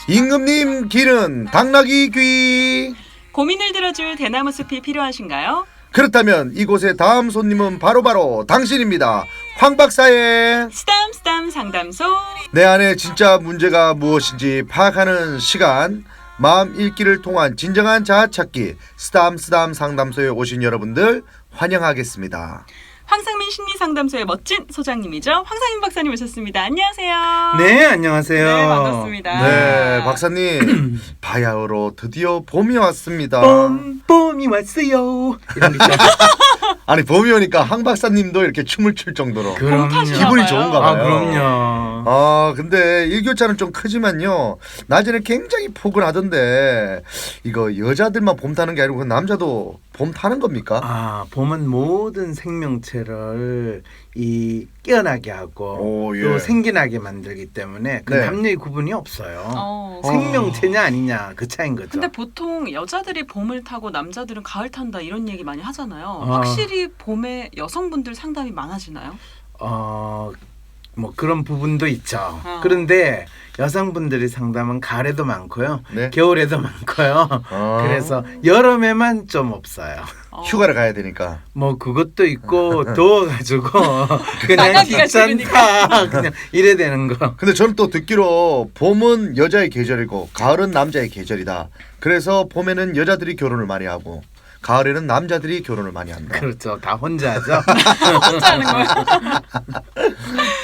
임금님 길은 당나귀 귀. 고민을 들어줄 대나무 숲이 필요하신가요? 그렇다면 이곳의 다음 손님은 바로 당신입니다. 황 박사의 쓰담쓰담 상담소. 내 안에 진짜 문제가 무엇인지 파악하는 시간, 마음 읽기를 통한 진정한 자아 찾기 쓰담쓰담 상담소에 오신 여러분들 환영하겠습니다. 황상민 심리상담소의 멋진 소장님이죠. 황상민 박사님 오셨습니다. 안녕하세요. 네, 안녕하세요. 네, 반갑습니다. 네, 박사님 바야흐로 드디어 봄이 왔습니다. 봄이 왔어요. 이런 거 있죠. 아니 봄이 오니까 황 박사님도 이렇게 춤을 출 정도로 그럼요. 기분이 좋은가 봐요. 아, 그럼요. 아 근데 일교차는 좀 크지만요 낮에는 굉장히 포근하던데 이거 여자들만 봄 타는 게 아니고 남자도 봄 타는 겁니까? 아, 봄은 모든 생명체를 이 깨어나게 하고 오, 예. 또 생기나게 만들기 때문에 그 네. 남녀의 구분이 없어요. 어, 생명체냐 아니냐 그 차이인 거죠. 근데 보통 여자들이 봄을 타고 남자들은 가을 탄다 이런 얘기 많이 하잖아요. 아. 확실히 봄에 여성분들 상담이 많아지나요? 뭐 그런 부분도 있죠. 어. 그런데 여성분들이 상담은 가을에도 많고요. 네. 겨울에도 많고요. 아. 그래서 여름에만 좀 없어요. 휴가를 가야 되니까. 뭐 그것도 있고 더워가지고 그냥 나가기가 귀찮다 그냥 이래 되는 거. 근데 저는 또 듣기로 봄은 여자의 계절이고 가을은 남자의 계절이다. 그래서 봄에는 여자들이 결혼을 많이 하고 가을에는 남자들이 결혼을 많이 한다. 그렇죠. 다 혼자 하죠. 혼자 하는 거예요.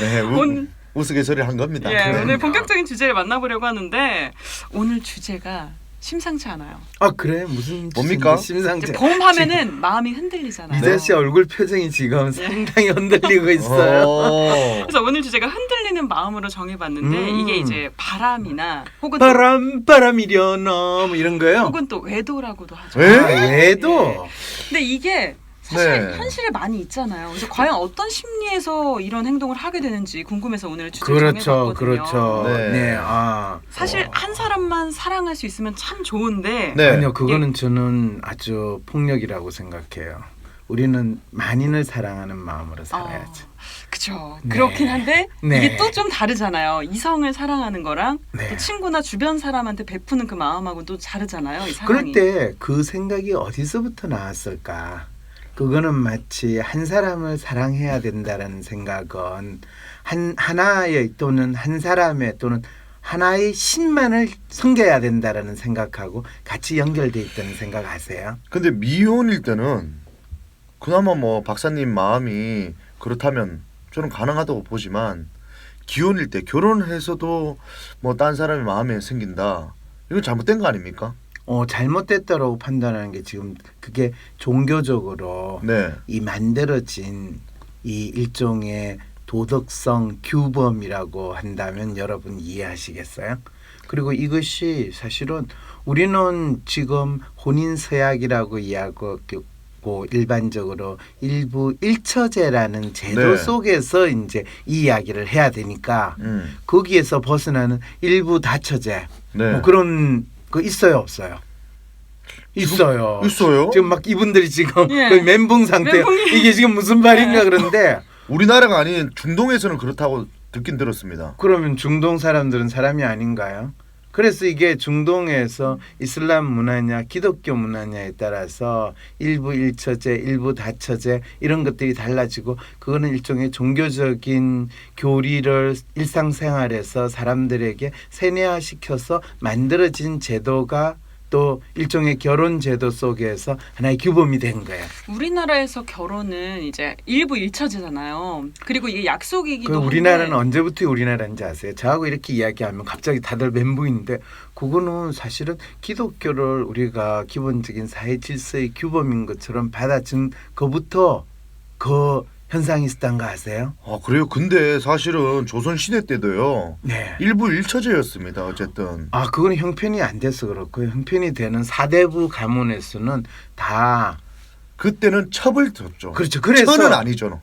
네, 오늘- 우스갯소리를 한 겁니다. 예, 네. 오늘 본격적인 주제를 만나보려고 하는데 오늘 주제가 심상치 않아요. 아 그래 무슨 뭡니까? 심상치. 이제 봄 하면은 마음이 흔들리잖아요. 이자 씨 얼굴 표정이 지금 상당히 흔들리고 있어요. 그래서 오늘 주제가 흔들리는 마음으로 정해봤는데 이게 이제 바람이나 혹은 바람이려나 뭐 이런 거요. 혹은 또 외도라고도 하죠. 왜? 아, 얘도 근데 이게 사실 네. 현실에 많이 있잖아요. 그래서 과연 어떤 심리에서 이런 행동을 하게 되는지 궁금해서 오늘 주제를 그렇죠, 정해봤거든요. 그렇죠. 네. 네, 아 사실 한 사람만 사랑할 수 있으면 참 좋은데 네. 아니요 그거는 저는 아주 폭력이라고 생각해요. 우리는 만인을 사랑하는 마음으로 살아야죠. 그쵸. 네. 그렇긴 한데 네. 이게 또 좀 다르잖아요. 이성을 사랑하는 거랑 네. 또 친구나 주변 사람한테 베푸는 그 마음하고 또 다르잖아요. 이 사랑이. 그럴 때 그 생각이 어디서부터 나왔을까? 그거는 마치 한 사람을 사랑해야 된다는 생각은 하나의 또는 한 사람의 또는 하나의 신만을 섬겨야 된다라는 생각하고 같이 연결돼 있다는 생각 아세요? 근데 미혼일 때는 그나마 뭐 박사님 마음이 그렇다면 저는 가능하다고 보지만 기혼일 때 결혼해서도 뭐 딴 사람의 마음에 생긴다. 이건 잘못된 거 아닙니까? 잘못됐다고 판단하는 게 지금 그게 종교적으로 네. 이 만들어진 이 일종의 도덕성 규범이라고 한다면 여러분 이해하시겠어요? 그리고 이것이 사실은 우리는 지금 혼인 서약이라고 이해하고 일반적으로 일부 일처제라는 제도 네. 속에서 이제 이 이야기를 해야 되니까 거기에서 벗어나는 일부 다처제 네. 뭐 그런 거 있어요 없어요? 있어요. 있어요? 지금 막 이분들이 지금 예. 거의 멘붕 상태. 이게 지금 무슨 말인가 그런데 우리나라가 아닌 중동에서는 그렇다고 듣긴 들었습니다. 그러면 중동 사람들은 사람이 아닌가요? 그래서 이게 중동에서 이슬람 문화냐 기독교 문화냐에 따라서 일부 일처제, 일부 다처제 이런 것들이 달라지고 그거는 일종의 종교적인 교리를 일상생활에서 사람들에게 세뇌화시켜서 만들어진 제도가 또 일종의 결혼 제도 속에서 하나의 규범이 된 거예요. 우리나라에서 결혼은 이제 일부 일처제잖아요. 그리고 이게 약속이기도 그 한데 우리나라는 언제부터 우리나라인지 아세요? 저하고 이렇게 이야기하면 갑자기 다들 멘붕인데 그거는 사실은 기독교를 우리가 기본적인 사회 질서의 규범인 것처럼 받아준 거부터 그 현상이 있었던 거 아세요? 아 그래요? 근데 사실은 조선 시대 때도요. 네. 일부 일처제였습니다. 어쨌든. 아 그건 형편이 안 돼서 그렇고요. 형편이 되는 사대부 가문에서는 다 그때는 첩을 뒀죠. 그렇죠. 그래서 처는 아니죠.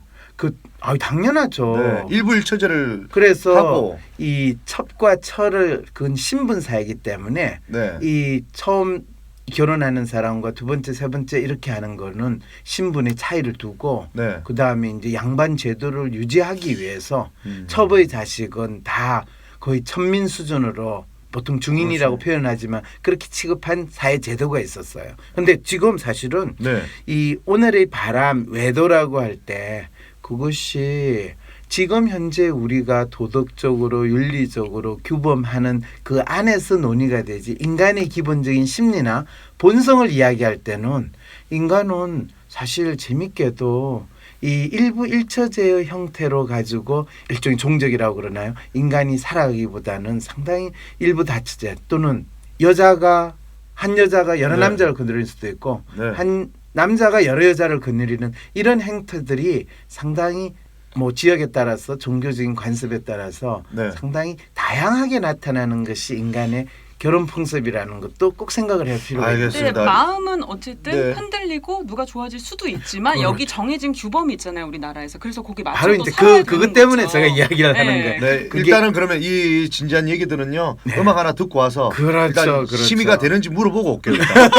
당연하죠. 네. 일부 일처제를 그래서 하고 이 첩과 처를 그건 신분사이기 때문에 네. 이 처음 결혼하는 사람과 두 번째, 세 번째 이렇게 하는 거는 신분의 차이를 두고 네. 그 다음에 이제 양반 제도를 유지하기 위해서 첩의 자식은 다 거의 천민 수준으로 보통 중인이라고 그렇죠. 표현하지만 그렇게 취급한 사회 제도가 있었어요. 근데 지금 사실은 네. 이 오늘의 바람 외도라고 할 때 그것이 지금 현재 우리가 도덕적으로 윤리적으로 규범하는 그 안에서 논의가 되지 인간의 기본적인 심리나 본성을 이야기할 때는 인간은 사실 재밌게도 이 일부 일처제의 형태로 가지고 일종의 종족이라고 그러나요? 인간이 살아가기보다는 상당히 일부 다처제 또는 여자가 한 여자가 여러 네. 남자를 거느릴 수도 있고 네. 한 남자가 여러 여자를 거느리는 이런 행태들이 상당히 뭐 지역에 따라서 종교적인 관습에 따라서 네. 상당히 다양하게 나타나는 것이 인간의 결혼 풍습이라는 것도 꼭 생각을 할 필요가 있습니다. 근데 알겠습니다. 마음은 어쨌든 네. 흔들리고 누가 좋아질 수도 있지만 그렇죠. 여기 정해진 규범이 있잖아요, 우리나라에서. 그래서 거기 맞춰서 바로 이제 살아야 그것 되는 때문에 거죠. 제가 이야기를 하는 네. 거예요. 네, 그게- 일단은 그러면 이 진지한 얘기들은요. 네. 음악 하나 듣고 와서 그렇죠, 일단 그렇죠. 심의가 되는지 물어보고 올게요. 일단.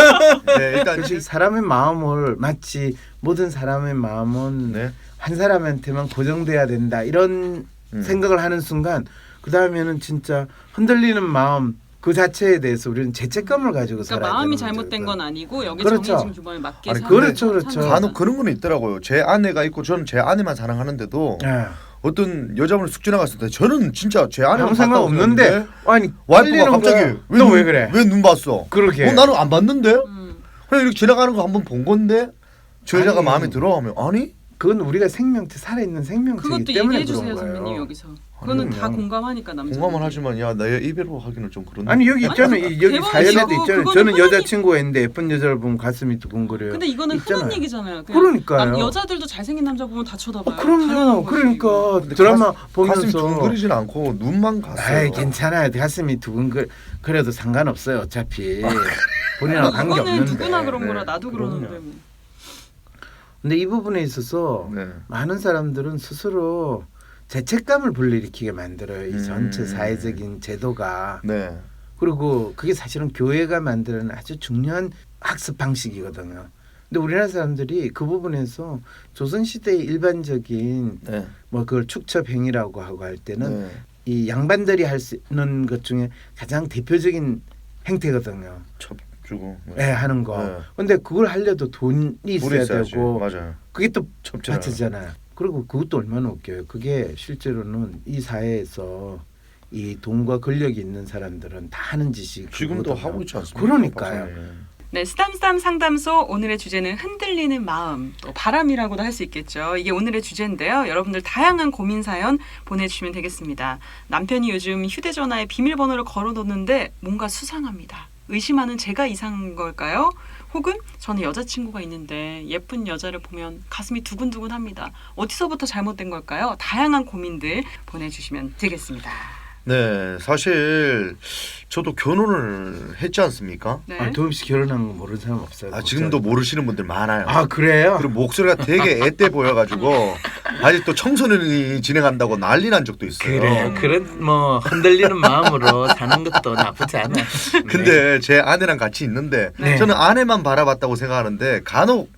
네, 일단 그렇지. 사람의 마음을 마치 모든 사람의 마음은 네. 한 사람한테만 고정돼야 된다 이런 생각을 하는 순간 그 다음에는 진짜 흔들리는 마음 그 자체에 대해서 우리는 죄책감을 가지고 그러니까 살아야 마음이 되는 잘못된 거죠. 건 아니고 여기 그렇죠. 정해진 규범에 맞게 아니, 사는 그렇죠, 사는 그렇죠. 거다. 간혹 그런 거는 있더라고요. 제 아내가 있고 저는 제 아내만 사랑하는데도 예. 어떤 여자분을 쑥 지나갔을 때 저는 진짜 제 아내만 아무 생각 봤다고 없는데 생각했는데 아니 와이프가 끌리는 갑자기 거야. 너 왜 그래? 왜 눈 봤어? 그렇게 나는 안 봤는데? 음. 그냥 이렇게 지나가는 거 한번 본 건데 저 여자가 아니. 마음에 들어하면 아니? 그건 우리가 생명체 살아있는 생명체이기 그것도 때문에 얘기해 그런 주세요, 거예요. 선배님 여기서. 그거는 다 그럼요. 공감하니까 남자. 공감은 하지만 야 내 입으로 하기는 좀 그런데. 아니 여기 있잖아요. 아니, 여기 대박이죠. 사연에도 있잖아요. 그거는 저는 흔한 여자친구가 있는데 예쁜 여자를 보면 가슴이 두근거려요. 근데 이거는 있잖아요. 흔한 얘기잖아요. 그냥 그러니까요. 여자들도 잘생긴 남자 보면 다 쳐다봐요. 그럼요. 당연한 거지, 그러니까 이거. 근데 드라마 가슴이 보면서 둥그리진 않고 눈만 갔어요. 아이 괜찮아요. 가슴이 두근거 그래도 상관없어요. 어차피 본인하고 아, 관계 그거는 없는데. 누구나 그런 거라 네, 나도 그럼요. 그러는데 뭐. 근데 이 부분에 있어서 네. 많은 사람들은 스스로 죄책감을 불러일으키게 만들어요. 이 전체 사회적인 제도가. 네. 그리고 그게 사실은 교회가 만드는 아주 중요한 학습 방식이거든요. 근데 우리나라 사람들이 그 부분에서 조선시대의 일반적인 네. 뭐 그걸 축첩행위라고 하고 할 때는 네. 이 양반들이 할 수 있는 것 중에 가장 대표적인 행태거든요. 첩 주고. 예, 하는 거. 네. 근데 그걸 하려도 돈이 있어야 있어야지. 되고 맞아요. 그게 또 첩잖아요. 바치잖아요. 그리고 그것도 얼마나 웃겨요. 그게 실제로는 이 사회에서 이 돈과 권력이 있는 사람들은 다 하는 짓이 지금도 그거거든요. 하고 있지 않습니까? 그러니까요. 박사님. 네, 쓰담쓰담 상담소 오늘의 주제는 흔들리는 마음, 또 바람이라고도 할 수 있겠죠. 이게 오늘의 주제인데요. 여러분들 다양한 고민 사연 보내주시면 되겠습니다. 남편이 요즘 휴대전화에 비밀번호를 걸어놓는데 뭔가 수상합니다. 의심하는 제가 이상한 걸까요? 혹은 저는 여자친구가 있는데 예쁜 여자를 보면 가슴이 두근두근합니다. 어디서부터 잘못된 걸까요? 다양한 고민들 보내주시면 되겠습니다. 네, 사실 저도 결혼을 했지 않습니까? 네. 아, 도엽 씨 결혼한 거 모르는 사람 없어요. 지금도 모르시는 분들 많아요. 아 그래요? 그리고 목소리가 되게 앳돼 보여가지고 아직도 청소년이 진행한다고 난리 난 적도 있어요. 그래 그런 뭐 흔들리는 마음으로 사는 것도 나쁘지 않아. 근데 제 아내랑 같이 있는데 네. 저는 아내만 바라봤다고 생각하는데 간혹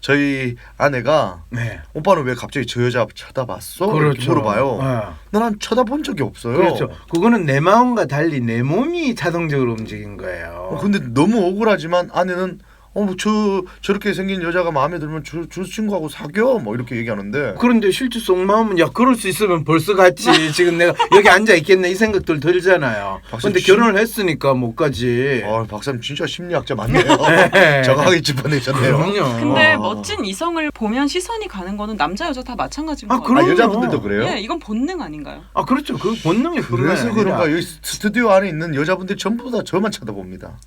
저희 아내가 네. 오빠는 왜 갑자기 저 여자 쳐다봤어? 이렇게 그렇죠. 물어봐요. 난 쳐다본 적이 없어요. 그렇죠. 그거는 내 마음과 달리 내 몸이 자동적으로 움직인 거예요. 근데 너무 억울하지만 아내는 저렇게 생긴 여자가 마음에 들면 저 친구하고 사겨 뭐 이렇게 얘기하는데 그런데 실제 속마음은 야 그럴 수 있으면 벌써 갔지. 지금 내가 여기 앉아 있겠네 이 생각들 들잖아요. 박사님 근데 결혼을 했으니까 못 가지. 박사님 진짜 심리학자 맞네요. 네. 정확하게 짚어내셨네요. 그럼요. 근데 어. 멋진 이성을 보면 시선이 가는 거는 남자 여자 다 마찬가지인 아, 것 같아요. 그럼요. 여자분들도 그래요? 예, 이건 본능 아닌가요? 아 그렇죠. 그 본능이 그래서 그런가 여기 스튜디오 안에 있는 여자분들 전부 다 저만 쳐다봅니다.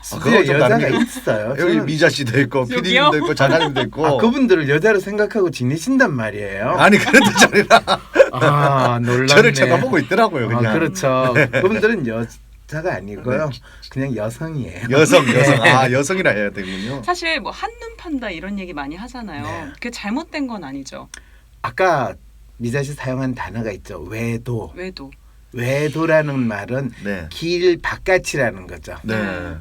스튜디오에 그거 좀 여자가 다릅니다. 있어요. 여기 저는- 미자 씨도 있고 여기요? PD님도 있고 작가님도 있고. 아 그분들을 여자로 생각하고 지내신단 말이에요. 아니 그런 뜻이 아니라 아 놀랍네. 저를 쳐다보고 있더라고요 그냥. 아, 그렇죠. 그분들은 여자가 아니고요. 그냥 여성이에요. 여성 여성이라 해야 되군요. 사실 뭐 한눈 판다 이런 얘기 많이 하잖아요. 네. 그게 잘못된 건 아니죠. 아까 미자 씨 사용한 단어가 있죠. 외도. 왜도. 외도라는 말은 네. 길 바깥이라는 거죠. 네.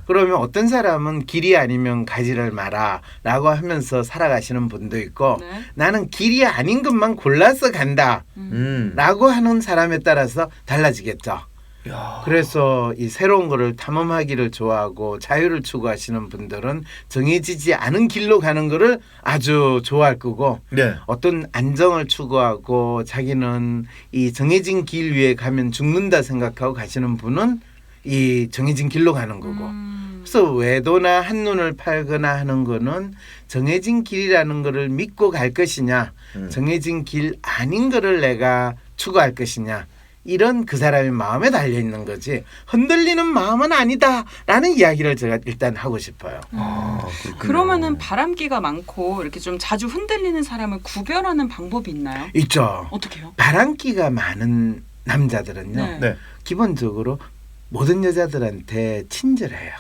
그러면 어떤 사람은 길이 아니면 가지를 마라 라고 하면서 살아가시는 분도 있고 네. 나는 길이 아닌 것만 골라서 간다 음. 라고 하는 사람에 따라서 달라지겠죠. 야. 그래서 이 새로운 거를 탐험하기를 좋아하고 자유를 추구하시는 분들은 정해지지 않은 길로 가는 거를 아주 좋아할 거고 네. 어떤 안정을 추구하고 자기는 이 정해진 길 위에 가면 죽는다 생각하고 가시는 분은 이 정해진 길로 가는 거고 그래서 외도나 한눈을 팔거나 하는 거는 정해진 길이라는 거를 믿고 갈 것이냐 정해진 길 아닌 거를 내가 추구할 것이냐 이런 그 사람의 마음에 달려 있는 거지 흔들리는 마음은 아니다라는 이야기를 제가 일단 하고 싶어요. 그렇군요. 그러면은 바람기가 많고 이렇게 좀 자주 흔들리는 사람을 구별하는 방법이 있나요? 있죠. 어떻게요? 바람기가 많은 남자들은요. 네. 네. 기본적으로 모든 여자들한테 친절해요.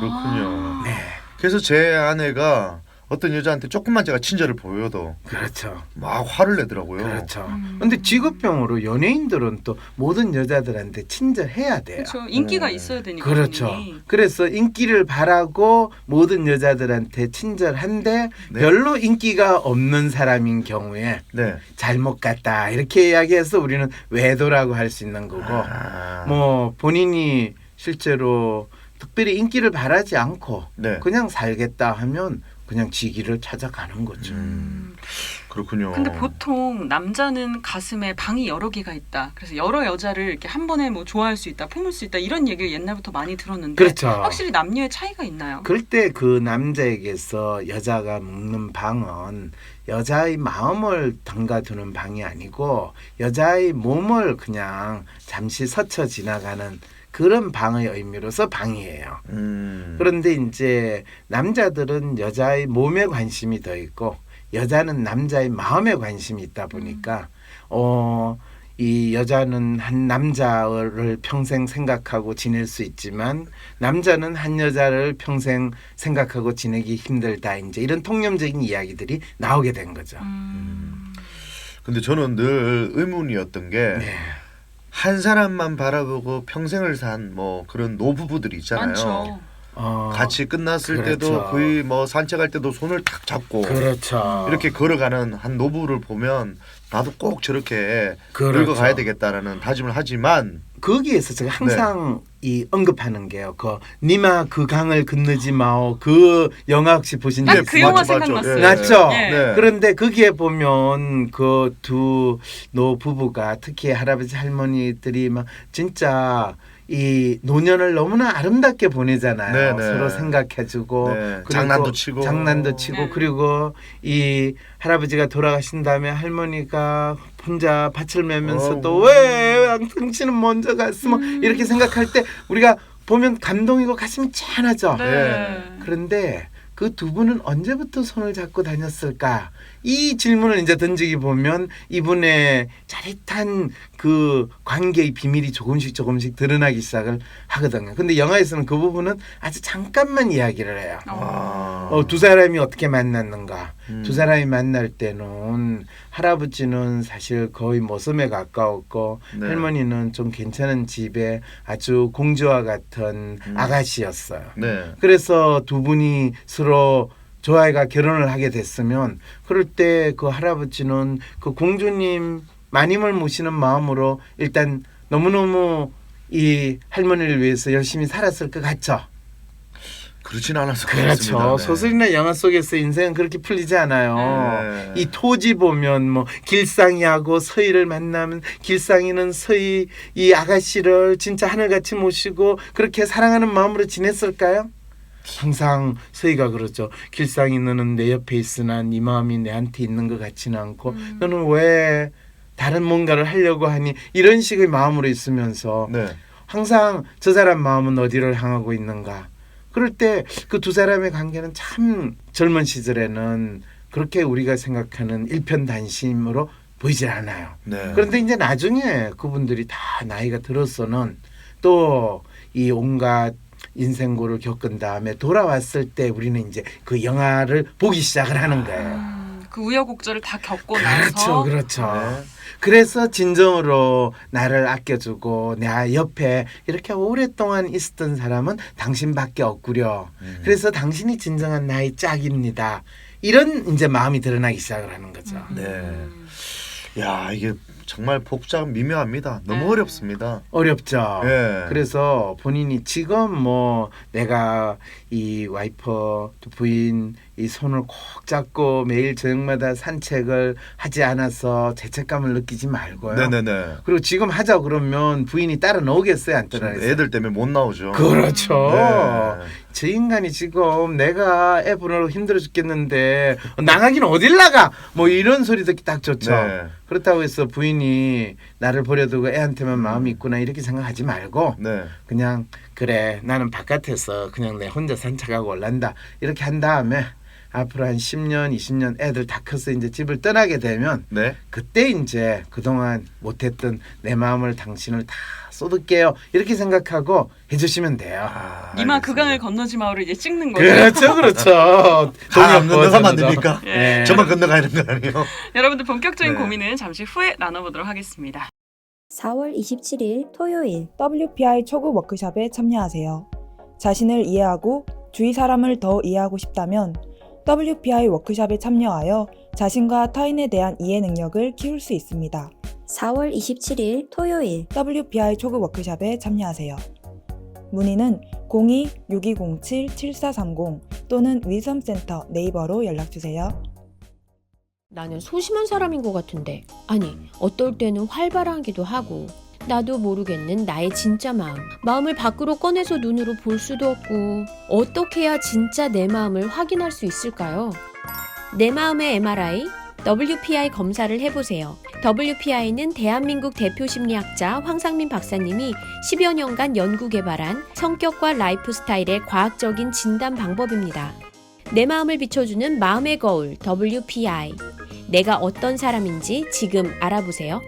그렇군요. 네. 그래서 제 아내가 어떤 여자한테 조금만 제가 친절을 보여도 그렇죠. 막 화를 내더라고요. 그렇죠. 근데 직업병으로 연예인들은 또 모든 여자들한테 친절해야 돼요. 그렇죠. 인기가 네. 있어야 되니까. 그렇죠. 본인이. 그래서 인기를 바라고 모든 여자들한테 친절한데 네. 별로 인기가 없는 사람인 경우에 네. 잘못 갔다 이렇게 이야기해서 우리는 외도라고 할 수 있는 거고 뭐 본인이 실제로 특별히 인기를 바라지 않고 네. 그냥 살겠다 하면 그냥 지기를 찾아가는 거죠. 그렇군요. 근데 보통 남자는 가슴에 방이 여러 개가 있다. 그래서 여러 여자를 이렇게 한 번에 뭐 좋아할 수 있다, 품을 수 있다 이런 얘기를 옛날부터 많이 들었는데 그렇죠. 확실히 남녀의 차이가 있나요? 그럴 때 그 남자에게서 여자가 묵는 방은 여자의 마음을 담가두는 방이 아니고 여자의 몸을 그냥 잠시 스쳐 지나가는 그런 방의 의미로서 방이에요. 그런데 이제 남자들은 여자의 몸에 관심이 더 있고 여자는 남자의 마음에 관심이 있다 보니까 이 여자는 한 남자를 평생 생각하고 지낼 수 있지만 남자는 한 여자를 평생 생각하고 지내기 힘들다 이제 이런 통념적인 이야기들이 나오게 된 거죠. 근데 저는 늘 의문이었던 게 한 네. 사람만 바라보고 평생을 산 뭐 그런 노부부들이 있잖아요. 많죠. 같이 끝났을 그렇죠. 때도 거의 뭐 산책할 때도 손을 탁 잡고 그렇죠. 이렇게 걸어가는 한 노부를 보면 나도 꼭 저렇게 그렇죠. 늙어가야 되겠다라는 다짐을 하지만 거기에서 제가 항상 이 언급하는 게요. 그 니마 그 강을 건너지 마오. 그 영화 혹시 보신 적 딱 그 영화 맞죠, 맞죠. 생각났어요. 예. 맞죠? 예. 네. 그런데 거기에 보면 그 두 노부부가 특히 할아버지 할머니들이 막 진짜 이 노년을 너무나 아름답게 보내잖아요. 네, 네. 서로 생각해주고 네. 그리고 장난도 치고. 네. 그리고 이 할아버지가 돌아가신 다음에 할머니가 혼자 밭을 매면서도 왜 당신은 먼저 갔어 뭐 이렇게 생각할 때 우리가 보면 감동이고 가슴이 짠하죠. 네. 그런데 그 두 분은 언제부터 손을 잡고 다녔을까? 이 질문을 이제 던지기 보면 이분의 짜릿한 그 관계의 비밀이 조금씩 드러나기 시작을 하거든요. 근데 영화에서는 그 부분은 아주 잠깐만 이야기를 해요. 두 사람이 어떻게 만났는가? 두 사람이 만날 때는 할아버지는 사실 거의 모섬에 가까웠고 네. 할머니는 좀 괜찮은 집에 아주 공주와 같은 아가씨였어요. 네. 그래서 두 분이 서로 좋아해가 결혼을 하게 됐으면 그럴 때 그 할아버지는 그 공주님 마님을 모시는 마음으로 일단 너무너무 이 할머니를 위해서 열심히 살았을 것 같죠. 그렇진 않아서 그렇죠. 그렇습니다. 네. 소설이나 영화 속에서 인생은 그렇게 풀리지 않아요. 네. 이 토지 보면 뭐 길상이하고 서희를 만나면 길상이는 서희 이 아가씨를 진짜 하늘같이 모시고 그렇게 사랑하는 마음으로 지냈을까요? 항상 서희가 그러죠. 길상이 너는 내 옆에 있으나 네 마음이 내한테 있는 것 같지는 않고 너는 왜 다른 뭔가를 하려고 하니 이런 식의 마음으로 있으면서 네. 항상 저 사람 마음은 어디를 향하고 있는가. 그럴 때 그 두 사람의 관계는 참 젊은 시절에는 그렇게 우리가 생각하는 일편단심으로 보이질 않아요. 네. 그런데 이제 나중에 그분들이 다 나이가 들어서는 또 이 온갖 인생고를 겪은 다음에 돌아왔을 때 우리는 이제 그 영화를 보기 시작을 하는 거예요. 그 우여곡절을 다 겪고 그렇죠, 나서 그렇죠. 네. 그래서 진정으로 나를 아껴주고 내 옆에 이렇게 오랫동안 있었던 사람은 당신밖에 없구려. 그래서 당신이 진정한 나의 짝입니다. 이런 이제 마음이 드러나기 시작을 하는 거죠. 네. 야, 이게 정말 복잡 미묘합니다. 너무 네. 어렵습니다. 어렵죠. 예. 그래서 본인이 지금 뭐 내가 이 와이프 또 부인 이 손을 꼭 잡고 매일 저녁마다 산책을 하지 않아서 죄책감을 느끼지 말고요. 네네네. 그리고 지금 하자 그러면 부인이 따라 나오겠어요, 안 따라겠어요? 애들 때문에 못 나오죠. 그렇죠. 네. 저 인간이 지금 내가 애부로 힘들어 죽겠는데 나가기는 어딜 나가? 뭐 이런 소리 듣기 딱 좋죠. 네. 그렇다고 해서 부인이 나를 버려두고 애한테만 마음이 있구나 이렇게 생각하지 말고 네. 그냥 그래 나는 바깥에서 그냥 내 혼자 산책하고 올란다 이렇게 한 다음에 앞으로 한 10년 20년 애들 다 커서 이제 집을 떠나게 되면 네. 그때 이제 그동안 못했던 내 마음을 당신을 다 쏟을게요 이렇게 생각하고 해주시면 돼요. 이마 그강을 건너지 마오를 이제 찍는 거죠. 그렇죠, 그렇죠. 다 건너가면 안 됩니까? 예. 저만 건너가야 되는 거 아니에요? 여러분들 본격적인 네. 고민은 잠시 후에 나눠보도록 하겠습니다. 4월 27일 토요일 WPI 초급 워크숍에 참여하세요. 자신을 이해하고 주위 사람을 더 이해하고 싶다면 WPI 워크숍에 참여하여 자신과 타인에 대한 이해 능력을 키울 수 있습니다. 4월 27일 토요일 WPI 초급 워크숍에 참여하세요. 문의는 02-6207-7430 또는 위섬센터 네이버로 연락주세요. 나는 소심한 사람인 것 같은데 아니 어떨 때는 활발하기도 하고 나도 모르겠는 나의 진짜 마음을 밖으로 꺼내서 눈으로 볼 수도 없고 어떻게 해야 진짜 내 마음을 확인할 수 있을까요? 내 마음의 MRI WPI 검사를 해보세요. WPI는 대한민국 대표 심리학자 황상민 박사님이 10여 년간 연구 개발한 성격과 라이프 스타일의 과학적인 진단 방법입니다. 내 마음을 비춰주는 마음의 거울 WPI. 내가 어떤 사람인지 지금 알아보세요.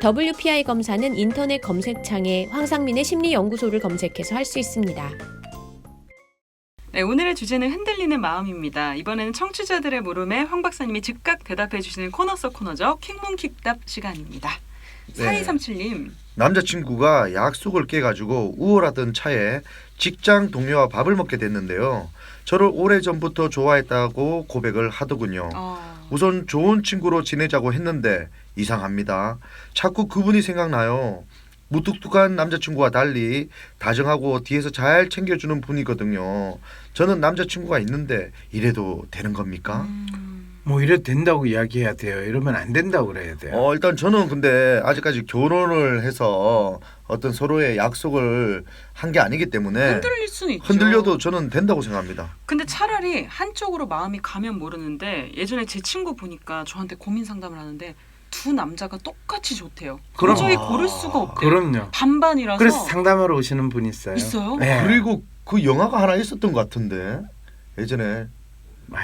WPI 검사는 인터넷 검색창에 황상민의 심리연구소를 검색해서 할 수 있습니다. 네, 오늘의 주제는 흔들리는 마음입니다. 이번에는 청취자들의 물음에 황 박사님이 즉각 대답해 주시는 코너 속 코너죠. 킹문킥답 시간입니다. 네. 4237님. 남자친구가 약속을 깨가지고 우울하던 차에 직장 동료와 밥을 먹게 됐는데요. 저를 오래전부터 좋아했다고 고백을 하더군요. 우선 좋은 친구로 지내자고 했는데 이상합니다. 자꾸 그분이 생각나요. 무뚝뚝한 남자친구와 달리 다정하고 뒤에서 잘 챙겨주는 분이거든요. 저는 남자친구가 있는데 이래도 되는 겁니까? 뭐 이래도 된다고 이야기해야 돼요. 이러면 안 된다고 그래야 돼요. 일단 저는 근데 아직까지 결혼을 해서 어떤 서로의 약속을 한 게 아니기 때문에 흔들릴 수는 있죠. 흔들려도 저는 된다고 생각합니다. 근데 차라리 한쪽으로 마음이 가면 모르는데 예전에 제 친구 보니까 저한테 고민 상담을 하는데 두 남자가 똑같이 좋대요. 그럼- 도저히 고를 수가 없대요. 그럼요. 반반이라서. 그래서 상담하러 오시는 분이 있어요. 있어요? 네. 그리고 그 영화가 하나 있었던 것 같은데 예전에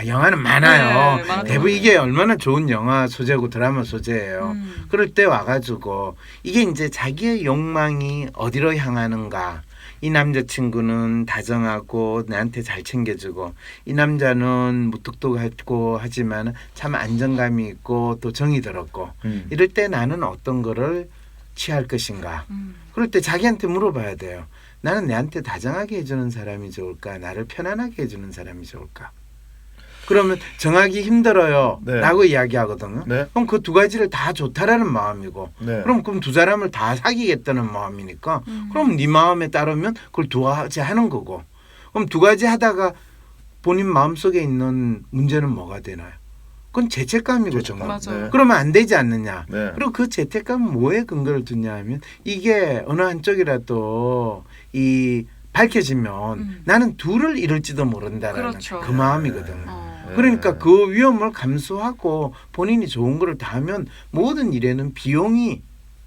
영화는 많아요. 네, 많았던 대부분 것 이게 얼마나 좋은 영화 소재고 드라마 소재예요. 그럴 때 와가지고 이게 이제 자기의 욕망이 어디로 향하는가. 이 남자친구는 다정하고 나한테 잘 챙겨주고 이 남자는 무뚝뚝하고 하지만 참 안정감이 있고 또 정이 들었고 이럴 때 나는 어떤 거를 취할 것인가. 그럴 때 자기한테 물어봐야 돼요. 나는 내한테 다정하게 해주는 사람이 좋을까? 나를 편안하게 해주는 사람이 좋을까? 그러면 정하기 힘들어요. 네. 라고 이야기하거든요. 네. 그럼 그 두 가지를 다 좋다라는 마음이고 네. 그럼 두 사람을 다 사귀겠다는 마음이니까 그럼 네 마음에 따르면 그걸 두 가지 하는 거고 그럼 두 가지 하다가 본인 마음속에 있는 문제는 뭐가 되나요? 그건 죄책감이거든요. 죄책감. 맞아요. 네. 그러면 안 되지 않느냐. 네. 그리고 그 죄책감은 뭐에 근거를 두냐 하면 이게 어느 한쪽이라도 이 밝혀지면 나는 둘을 잃을지도 모른다라는 그렇죠. 그 마음이거든요. 어. 그러니까 그 위험을 감수하고 본인이 좋은 거를 다 하면 모든 일에는 비용이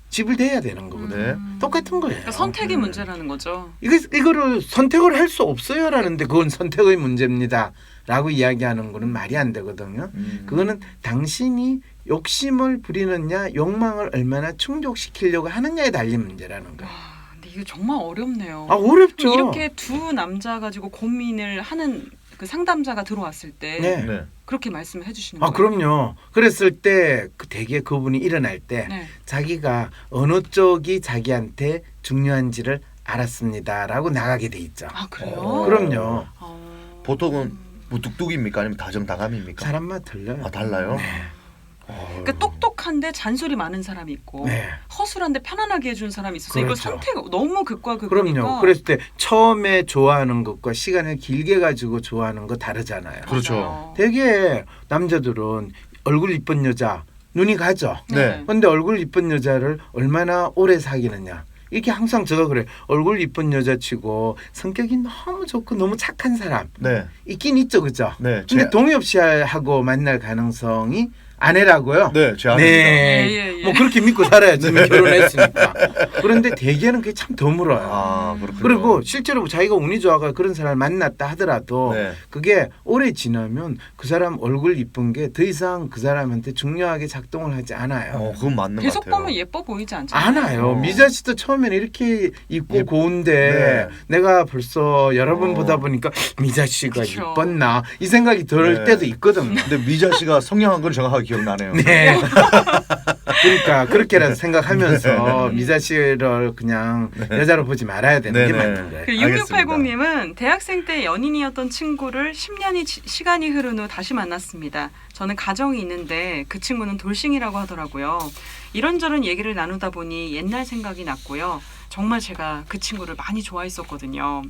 지불돼야 되는 거거든요. 네. 똑같은 거예요. 그러니까 선택의 문제라는 거죠. 이거를 선택을 할 수 없어요라는데 그건 선택의 문제입니다. 라고 이야기하는 거는 말이 안 되거든요. 그거는 당신이 욕심을 부리느냐 욕망을 얼마나 충족시키려고 하느냐에 달린 문제라는 거예요. 근데 이거 정말 어렵네요. 어렵죠. 이렇게 두 남자 가지고 고민을 하는 그 상담자가 들어왔을 때 네. 네. 그렇게 말씀을 해주시는 거예요. 그럼요. 그랬을 때 대개 그분이 일어날 때 네. 자기가 어느 쪽이 자기한테 중요한지를 알았습니다라고 나가게 돼 있죠. 그래요? 그럼요. 어. 보통은 무뚝뚝입니까 아니면 다정다감입니까? 사람마다 틀려요. 달라요? 네. 그러니까 똑똑한데 잔소리 많은 사람이 있고 네. 허술한데 편안하게 해주는 사람이 있어서 이거 그렇죠. 선택 너무 극과 극이니까. 그럼요. 그랬을 때 처음에 좋아하는 것과 시간을 길게 가지고 좋아하는 거 다르잖아요. 그렇죠. 맞아요. 되게 남자들은 얼굴 이쁜 여자 눈이 가죠. 네. 근데 얼굴 이쁜 여자를 얼마나 오래 사귀느냐. 이게 항상 제가 그래. 얼굴 이쁜 여자치고 성격이 너무 좋고 너무 착한 사람 네. 있긴 있죠, 그죠? 네. 근데 동엽 씨하고 만날 가능성이 아내라고요? 네, 제 아내입니다. 네. 예, 예. 뭐 그렇게 믿고 살아야지. 결혼했으니까. 그런데 대개는 그게 참 드물어요. 아, 그렇군요. 그리고 실제로 자기가 운이 좋아가 그런 사람을 만났다 하더라도 네. 그게 오래 지나면 그 사람 얼굴 이쁜 게 더 이상 그 사람한테 중요하게 작동을 하지 않아요. 그건 맞는 것 계속 같아요. 보면 예뻐 보이지 않잖아요. 않아요. 어. 미자 씨도 처음에는 이렇게 있고 예. 고운데 네. 내가 벌써 여러 번 어. 보다 보니까 미자 씨가 그쵸. 이뻤나 이 생각이 들 네. 때도 있거든요. 근데 미자 씨가 성형한 건 정확하게 기억나네요. 네. 그러니까 그렇게라도 생각하면서 네. 미자 씨를 그냥 여자로 보지 말아야 되는 게 네, 네. 맞는 거예요. 그 알겠습니다. 6680님은 대학생 때 연인이었던 친구를 10년이 시간이 흐른 후 다시 만났습니다. 저는 가정이 있는데 그 친구는 돌싱이라고 하더라고요. 이런저런 얘기를 나누다 보니 옛날 생각이 났고요. 정말 제가 그 친구를 많이 좋아했었거든요.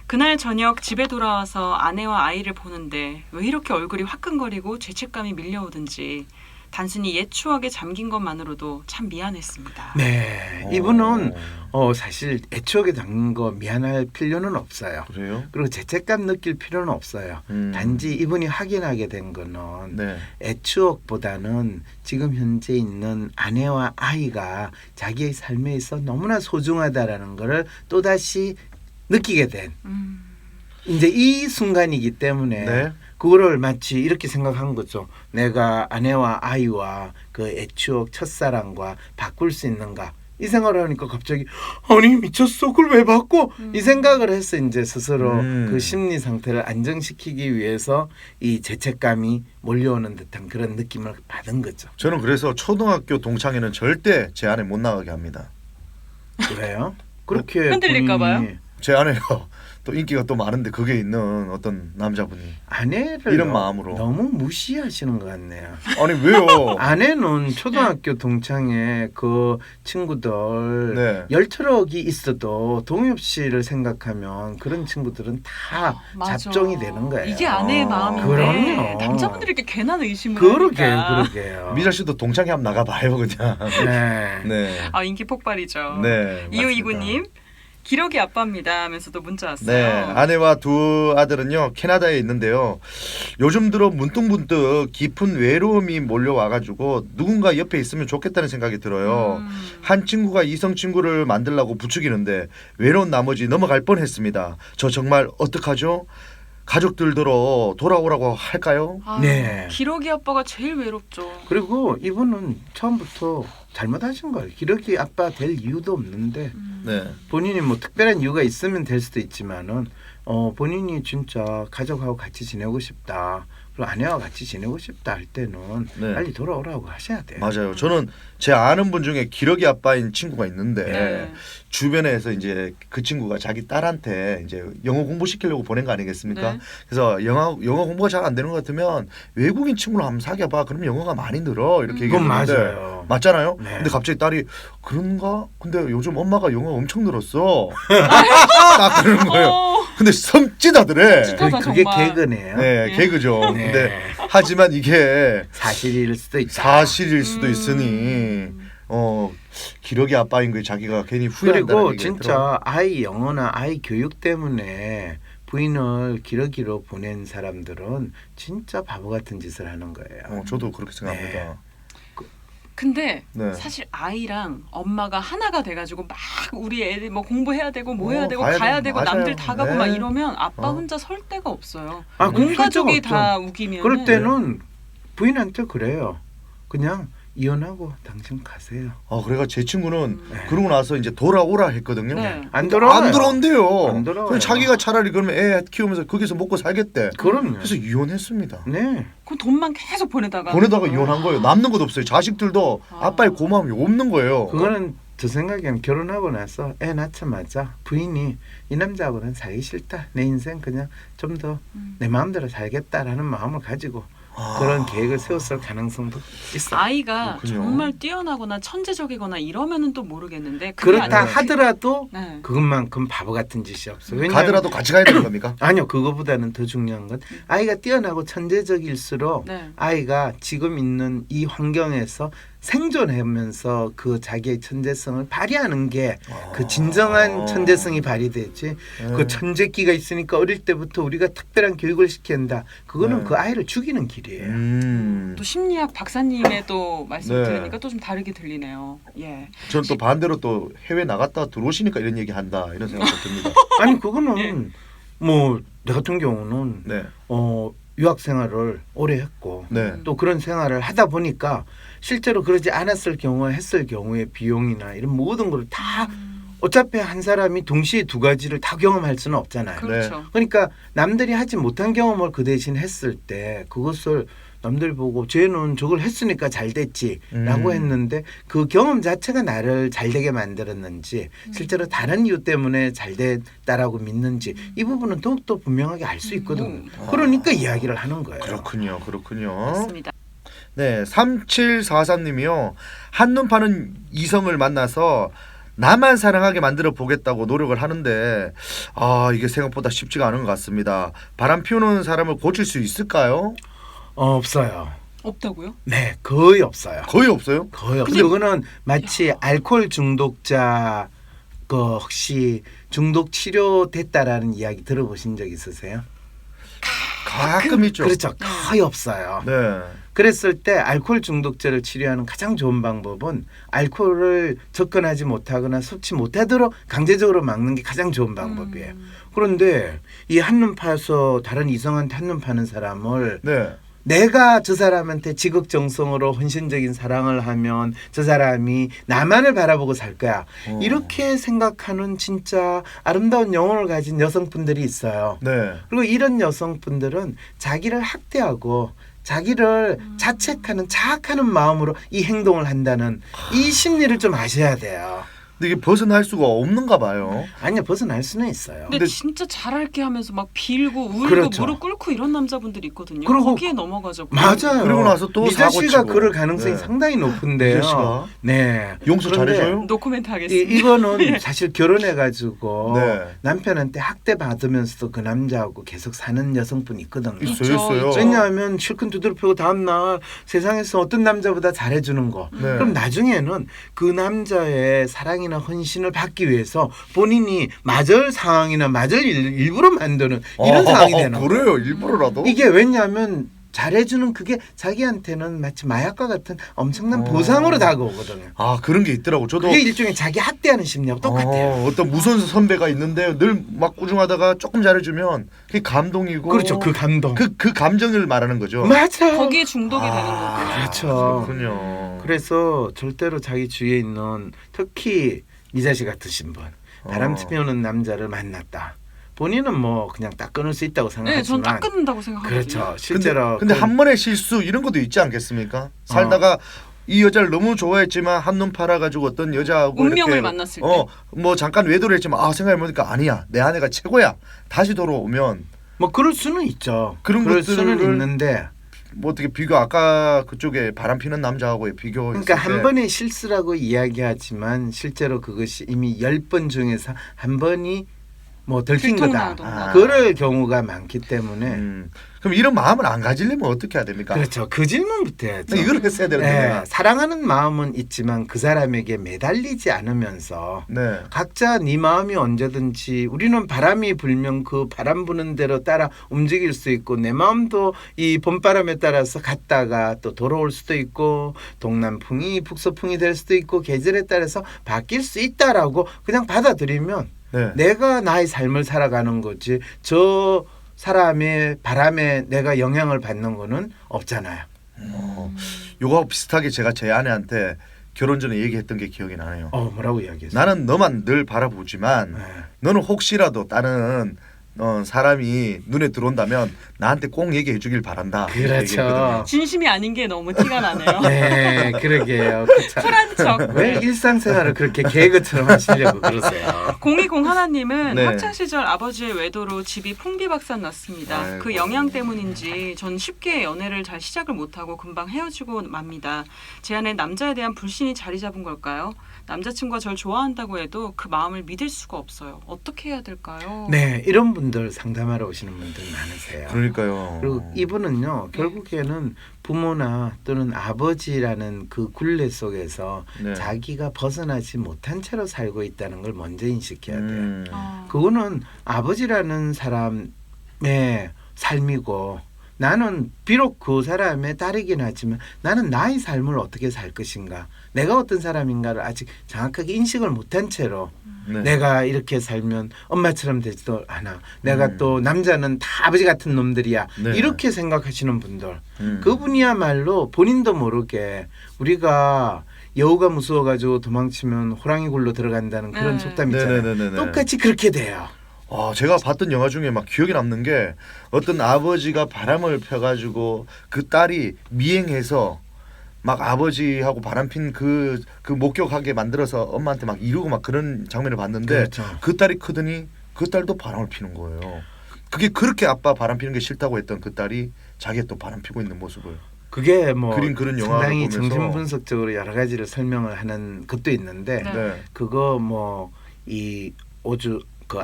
그날 저녁 집에 돌아와서 아내와 아이를 보는데 왜 이렇게 얼굴이 화끈거리고 죄책감이 밀려오든지 단순히 옛 추억에 잠긴 것만으로도 참 미안했습니다. 네, 이분은 사실 애추억에 담긴 거 미안할 필요는 없어요. 그래요? 그리고 죄책감 느낄 필요는 없어요. 단지 이분이 확인하게 된 거는 네. 애추억보다는 지금 현재 있는 아내와 아이가 자기의 삶에 있어 너무나 소중하다라는 것을 또다시 느끼게 된 이제 이 순간이기 때문에 네. 그거를 마치 이렇게 생각한 거죠. 내가 아내와 아이와 그 애추억 첫사랑과 바꿀 수 있는가 이 생각을 하니까 갑자기 아니 미쳤어 그걸 왜 바꿔 이 생각을 해서 이제 스스로 그 심리 상태를 안정시키기 위해서 이 죄책감이 몰려오는 듯한 그런 느낌을 받은 거죠. 저는 그래서 초등학교 동창회는 절대 제 아내 못 나가게 합니다. 그래요? 그렇게 흔들릴까 봐요? 본인이 제 아내가 또 인기가 또 많은데 그게 있는 어떤 남자분이 아내를 이런 마음으로. 너무 무시하시는 것 같네요. 아니 왜요? 아내는 초등학교 동창회 그 친구들 네. 10트럭이 있어도 동엽 씨를 생각하면 그런 친구들은 다 맞아. 잡종이 되는 거예요. 이게 아내의 마음인데 그럼요. 남자분들이 이렇게 괜한 의심을 그러게요. 하니까. 그러게요. 미자 씨도 동창회 한번 나가봐요 그냥. 네. 네. 아 인기 폭발이죠. 네. 이호이구님 기러기 아빠입니다 하면서도 문자 왔어요. 네, 아내와 두 아들은요 캐나다에 있는데요. 요즘 들어 문득문득 깊은 외로움이 몰려와가지고 누군가 옆에 있으면 좋겠다는 생각이 들어요. 한 친구가 이성 친구를 만들라고 부추기는데 외로운 나머지 넘어갈 뻔했습니다. 저 정말 어떡하죠? 가족들더러 돌아오라고 할까요? 아, 네. 기러기 아빠가 제일 외롭죠. 그리고 이분은 처음부터 잘못하신 거예요. 기러기 아빠 될 이유도 없는데 네, 본인이 뭐 특별한 이유가 있으면 될 수도 있지만은 본인이 진짜 가족하고 같이 지내고 싶다. 그리고 아내와 같이 지내고 싶다 할 때는 네. 빨리 돌아오라고 하셔야 돼요. 맞아요. 저는 제 아는 분 중에 기러기 아빠인 친구가 있는데 네. 주변에서 이제 그 친구가 자기 딸한테 이제 영어 공부시키려고 보낸 거 아니겠습니까? 네. 그래서 영어 공부가 잘 안 되는 것 같으면 외국인 친구를 한번 사귀어봐. 그러면 영어가 많이 늘어. 이렇게 그건 얘기했는데 맞아요. 맞잖아요. 네. 근데 갑자기 딸이 그런가? 근데 요즘 엄마가 영어 엄청 늘었어. 딱 그러는 거예요. 근데 섬찟하더래. 섬찟하다. 그게 정말. 개그네요. 네, 개그죠. 네. 근데 하지만 이게 사실일 수도 있다. 사실일 수도 있으니 기러기 아빠인 거 자기가 괜히 후회한다는 그리고 얘기가 진짜 들어. 아이 영어나 아이 교육 때문에 부인을 기러기로 보낸 사람들은 진짜 바보 같은 짓을 하는 거예요. 저도 그렇게 생각합니다. 네. 근데 네. 사실 아이랑 엄마가 하나가 돼가지고 막 우리 애들 뭐 공부해야 되고 뭐 해야 되고 가야 가야 되고, 되고 맞아요. 남들 다 가고 네. 막 이러면 아빠 어. 혼자 설 데가 없어요. 아, 온 그럴 가족이 수가 다 없죠. 우기면 그럴 때는 부인한테 그래요. 그냥 이혼하고 당신 가세요. 그래가 제 친구는 네. 그러고 나서 이제 돌아오라 했거든요. 네. 안 돌아와요. 안 돌아온대요. 안 돌아와요. 그냥 자기가 차라리 그러면 애 키우면서 거기서 먹고 살겠대. 그럼요. 그래서 이혼했습니다. 네. 그 돈만 계속 보내다가 보내다가 이혼한 거예요. 남는 것도 없어요. 자식들도 아빠의 고마움이 없는 거예요. 그거는 저 생각에는 결혼하고 나서 애 낳자마자 부인이 이 남자하고는 살기 싫다. 내 인생 그냥 좀 더 내 마음대로 살겠다라는 마음을 가지고 그런 계획을 세웠을 가능성도 있어. 아이가 그렇군요. 정말 뛰어나거나 천재적이거나 이러면은 또 모르겠는데 그게 그렇다 아니라 하더라도 네. 그것만큼 바보 같은 짓이 없어요. 왜냐하면 가더라도 같이 가야 되는 겁니까? 아니요, 그거보다는 더 중요한 건 아이가 뛰어나고 천재적일수록 네. 아이가 지금 있는 이 환경에서 생존하면서 그 자기의 천재성을 발휘하는 게 그 진정한 천재성이 발휘되지. 그 천재기가 있으니까 어릴 때부터 우리가 특별한 교육을 시킨다. 그거는 네. 그 아이를 죽이는 길이에요. 또 심리학 박사님의 또 말씀 네. 들으니까 또 좀 다르게 들리네요. 예. 전 또 반대로 또 해외 나갔다 들어오시니까 이런 얘기 한다 이런 생각도 듭니다. 아니 그거는 예. 뭐 내 같은 경우는 네, 유학 생활을 오래 했고 네, 또 그런 생활을 하다 보니까 실제로 그러지 않았을 경우에 했을 경우에 비용이나 이런 모든 걸 다 어차피 한 사람이 동시에 두 가지를 다 경험할 수는 없잖아요. 그렇죠. 그러니까 남들이 하지 못한 경험을 그 대신 했을 때 그것을 남들이 보고 쟤는 저걸 했으니까 잘 됐지라고 했는데 그 경험 자체가 나를 잘 되게 만들었는지 실제로 다른 이유 때문에 잘 됐다라고 믿는지 이 부분은 더욱더 분명하게 알 수 있거든요. 그러니까 이야기를 하는 거예요. 그렇군요, 그렇군요. 맞습니다. 네, 3743님이요. 한눈 파는 이성을 만나서 나만 사랑하게 만들어 보겠다고 노력을 하는데 이게 생각보다 쉽지가 않은 것 같습니다. 바람 피우는 사람을 고칠 수 있을까요? 없어요. 없다고요? 네, 거의 없어요. 거의 없어요. 거의 없어요. 그거는 마치 알코올 중독자 그 혹시 중독 치료됐다라는 이야기 들어보신 적 있으세요? 가끔 있죠. 그렇죠. 거의 없어요. 네. 그랬을 때 알코올 중독자를 치료하는 가장 좋은 방법은 알코올을 접근하지 못하거나 섭취 못하도록 강제적으로 막는 게 가장 좋은 방법이에요. 그런데 이 한눈 파서 다른 이성한테 한눈 파는 사람을 네. 내가 저 사람한테 지극정성으로 헌신적인 사랑을 하면 저 사람이 나만을 바라보고 살 거야. 이렇게 생각하는 진짜 아름다운 영혼을 가진 여성분들이 있어요. 네. 그리고 이런 여성분들은 자기를 학대하고 자기를 자책하는 자학하는 마음으로 이 행동을 한다는 이 심리를 좀 아셔야 돼요. 근데 이게 벗어날 수가 없는가 봐요. 아니요, 벗어날 수는 있어요. 근데 진짜 잘할게 하면서 막 빌고 울고 그렇죠. 무릎 꿇고 이런 남자분들이 있거든요. 그리고 거기에 넘어가죠. 맞아요. 그리고 나서 또 미자 사고 씨가 치고. 그럴 가능성이 네. 상당히 높은데요. 미자 씨가? 네. 용서 그런데 잘해줘요? 노코멘트 하겠습니다. 이거는 사실 결혼해가지고 네. 남편한테 학대 받으면서도 그 남자하고 계속 사는 여성분이 있거든요. 있어요. 왜냐하면 실컷 두드려 패고 다음날 세상에서 어떤 남자보다 잘해주는 거. 네. 그럼 나중에는 그 남자의 사랑이나 헌신을 받기 위해서 본인이 맞을 상황이나 맞을 일부러 만드는 이런 상황이 되는 거예요. 그래요. 일부러라도. 이게 왜냐하면 잘해주는 그게 자기한테는 마치 마약과 같은 엄청난 보상으로 다가오거든요. 그런 게 있더라고. 저도 그게 일종의 자기 학대하는 심리하고 똑같아요. 어떤 무서운 선배가 있는데 늘 막 꾸중하다가 조금 잘해주면 그게 감동이고. 그렇죠. 그 감동. 그 감정을 말하는 거죠. 맞아. 거기에 중독이 되는 거고. 그렇죠. 그렇군요. 그래서 절대로 자기 주위에 있는 특히 미자 씨 같으신 분 바람 피우는 남자를 만났다. 본인은 뭐 그냥 딱 끊을 수 있다고 네, 생각하지만 전 딱 끊는다고 생각하거든요. 그렇죠. 실제로 근데 한 번의 실수 이런 것도 있지 않겠습니까? 살다가 이 여자를 너무 좋아했지만 한눈 팔아가지고 어떤 여자하고 운명을 이렇게 만났을 때. 뭐 잠깐 외도를 했지만 생각해보니까 아니야 내 아내가 최고야 다시 돌아오면 뭐 그럴 수는 있죠. 그런 그럴 수는 것들을 있는데 뭐 어떻게 비교 아까 그쪽에 바람 피는 남자하고의 비교 그러니까 한 번의 실수라고 이야기하지만 실제로 그것이 이미 10번 중에서 한 번이 뭐 들킨 거다. 들통나던가. 그럴 경우가 많기 때문에 그럼 이런 마음을 안 가지려면 어떻게 해야 됩니까? 그렇죠. 그 질문부터 해야죠. 이걸 했어야 되는데 네, 사랑하는 마음은 있지만 그 사람에게 매달리지 않으면서 네. 각자 네 마음이 언제든지 우리는 바람이 불면 그 바람 부는 대로 따라 움직일 수 있고 내 마음도 이 봄바람에 따라서 갔다가 또 돌아올 수도 있고 동남풍이 북서풍이 될 수도 있고 계절에 따라서 바뀔 수 있다라고 그냥 받아들이면 네. 내가 나의 삶을 살아가는 거지 저 사람의 바람에 내가 영향을 받는 거는 없잖아요. 요거 비슷하게 제가 제 아내한테 결혼 전에 얘기했던 게 기억이 나네요. 뭐라고 이야기했어요? 나는 너만 늘 바라보지만 네. 너는 혹시라도 다른 사람이 눈에 들어온다면 나한테 꼭 얘기해 주길 바란다. 이렇게 그렇죠. 얘기했거든요. 진심이 아닌 게 너무 티가 나네요. 네, 그러게요. 그쵸. 쿨한 척. 왜 일상생활을 그렇게 개그처럼 하시려고 그러세요? 020 하나님은 네. 학창 시절 아버지의 외도로 집이 풍비박산 났습니다. 아이고. 그 영향 때문인지 전 쉽게 연애를 잘 시작을 못하고 금방 헤어지고 맙니다. 제 안에 남자에 대한 불신이 자리 잡은 걸까요? 남자친구가 절 좋아한다고 해도 그 마음을 믿을 수가 없어요. 어떻게 해야 될까요? 네, 이런 분들 상담하러 오시는 분들 많으세요. 그러니까요. 그리고 이분은요, 결국에는 부모나 또는 아버지라는 그 굴레 속에서 네. 자기가 벗어나지 못한 채로 살고 있다는 걸 먼저 인식해야 돼요. 아, 그거는 아버지라는 사람의 삶이고 나는 비록 그 사람의 딸이긴 하지만 나는 나의 삶을 어떻게 살 것인가, 내가 어떤 사람인가를 아직 정확하게 인식을 못한 채로 네. 내가 이렇게 살면 엄마처럼 되지도 않아, 내가 또 남자는 다 아버지 같은 놈들이야, 네. 이렇게 생각하시는 분들, 음. 그분이야말로 본인도 모르게 우리가 여우가 무서워가지고 도망치면 호랑이 굴로 들어간다는 그런 네. 속담 있잖아요. 네네네네. 똑같이 그렇게 돼요. 제가 봤던 영화 중에 막 기억에 남는 게 어떤 아버지가 바람을 펴가지고 그 딸이 미행해서 막 아버지하고 바람핀 그 목격하게 만들어서 엄마한테 막 이루고 막 그런 장면을 봤는데 그렇죠. 그 딸이 크더니 그 딸도 바람을 피는 거예요. 그게 그렇게 아빠 바람 피는 게 싫다고 했던 그 딸이 자기가 또 바람 피고 있는 모습을 그게 뭐 그런 영화를 상당히 보면서 정신분석적으로 여러 가지를 설명을 하는 것도 있는데 네. 네. 그거 뭐 이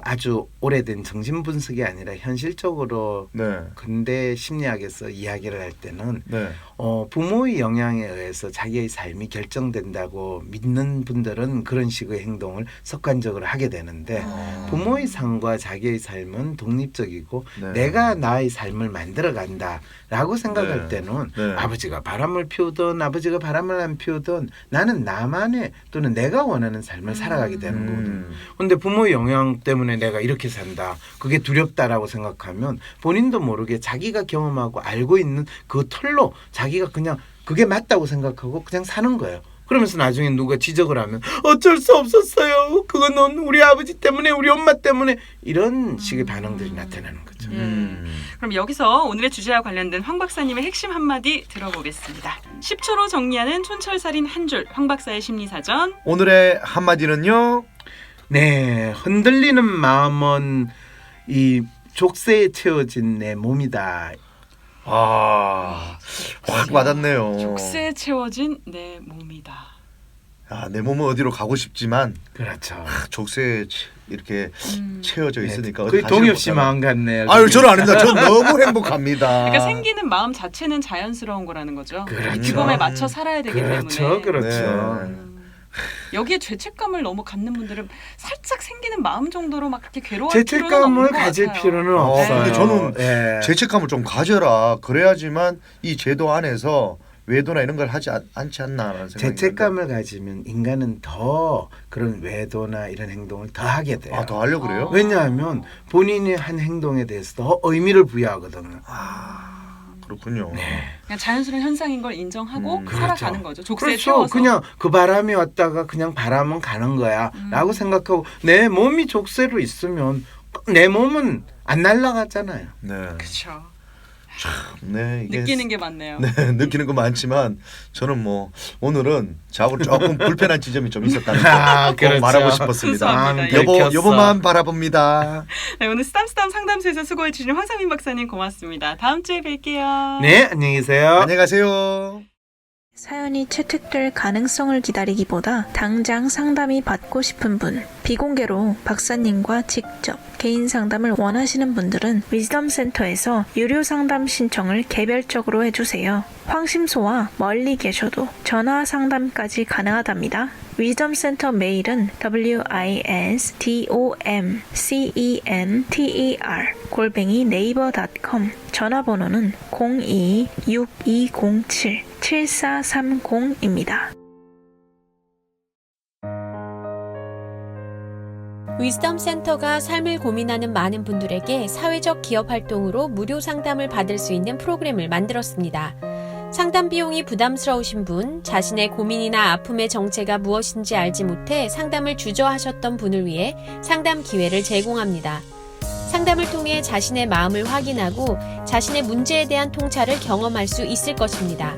아주 오래된 정신분석이 아니라 현실적으로 네. 근대 심리학에서 이야기를 할 때는 네. 부모의 영향에 의해서 자기의 삶이 결정된다고 믿는 분들은 그런 식의 행동을 습관적으로 하게 되는데 부모의 삶과 자기의 삶은 독립적이고 네. 내가 나의 삶을 만들어간다라고 생각할 네. 때는 네. 아버지가 바람을 피우든 아버지가 바람을 안 피우든 나는 나만의 또는 내가 원하는 삶을 살아가게 되는 거거든요. 근데 부모의 영향 때문에 내가 이렇게 산다, 그게 두렵다라고 생각하면 본인도 모르게 자기가 경험하고 알고 있는 그 털로 자기가 그냥 그게 맞다고 생각하고 그냥 사는 거예요. 그러면서 나중에 누가 지적을 하면 어쩔 수 없었어요, 그건 우리 아버지 때문에 우리 엄마 때문에, 이런 식의 반응들이 나타나는 거죠. 그럼 여기서 오늘의 주제와 관련된 황 박사님의 핵심 한마디 들어보겠습니다. 10초로 정리하는 촌철살인 한 줄, 황 박사의 심리사전. 오늘의 한마디는요. 네, 흔들리는 마음은 이 족쇄에 채워진 내 몸이다. 확 와닿네요. 족쇄에 채워진 내 몸이다. 내 몸은 어디로 가고 싶지만 그렇죠. 족쇄에 이렇게 채워져 있으니까 어디 거의 가지를 동엽 씨 못하나. 마음 같네요. 아유, 저는 아닙니다. 저는 너무 행복합니다. 그러니까 생기는 마음 자체는 자연스러운 거라는 거죠. 그렇죠. 규범에 맞춰 살아야 되기 그렇죠, 때문에. 그렇죠. 네. 여기에 죄책감을 너무 갖는 분들은 살짝 생기는 마음 정도로 막 그렇게 괴로워할 필요는 없는 죄책감을 것 가질 같아요. 필요는 없어요. 근데 저는 예. 죄책감을 좀 가져라. 그래야지만 이 제도 안에서 외도나 이런 걸 하지 않지 않나라는 생각이 죄책감을 가지면 인간은 더 그런 외도나 이런 행동을 더 하게 돼요. 더 하려고 그래요? 왜냐하면 본인이 한 행동에 대해서 더 의미를 부여하거든요. 그렇군요. 그냥 자연스러운 현상인 걸 인정하고 살아가는 거죠. 족쇄에 그렇죠. 채워서. 그냥 그 바람이 왔다가 그냥 바람은 가는 거야 라고 생각하고 내 몸이 족쇄로 있으면 내 몸은 안 날아가잖아요. 네. 그렇죠. 네, 이게 느끼는 게 많네요. 네, 느끼는 거 많지만 저는 뭐 오늘은 자고 조금 불편한 지점이 좀 있었다는 거 그렇죠. 말하고 싶었습니다. 수고합니다. 여보만 바라봅니다. 네, 오늘 쓰담쓰담 상담소에서 수고해 주신 황상민 박사님 고맙습니다. 다음 주에 뵐게요. 네, 안녕히 계세요. 안녕히 가세요. 사연이 채택될 가능성을 기다리기보다 당장 상담이 받고 싶은 분, 비공개로 박사님과 직접 개인 상담을 원하시는 분들은 위즈덤 센터에서 유료 상담 신청을 개별적으로 해주세요. 황심소와 멀리 계셔도 전화 상담까지 가능하답니다. 위즈덤 센터 메일은 wisdomcenter@naver.com, 전화번호는 02-6207-7430입니다. 위즈덤 센터가 삶을 고민하는 많은 분들에게 사회적 기업 활동으로 무료 상담을 받을 수 있는 프로그램을 만들었습니다. 상담 비용이 부담스러우신 분, 자신의 고민이나 아픔의 정체가 무엇인지 알지 못해 상담을 주저하셨던 분을 위해 상담 기회를 제공합니다. 상담을 통해 자신의 마음을 확인하고 자신의 문제에 대한 통찰을 경험할 수 있을 것입니다.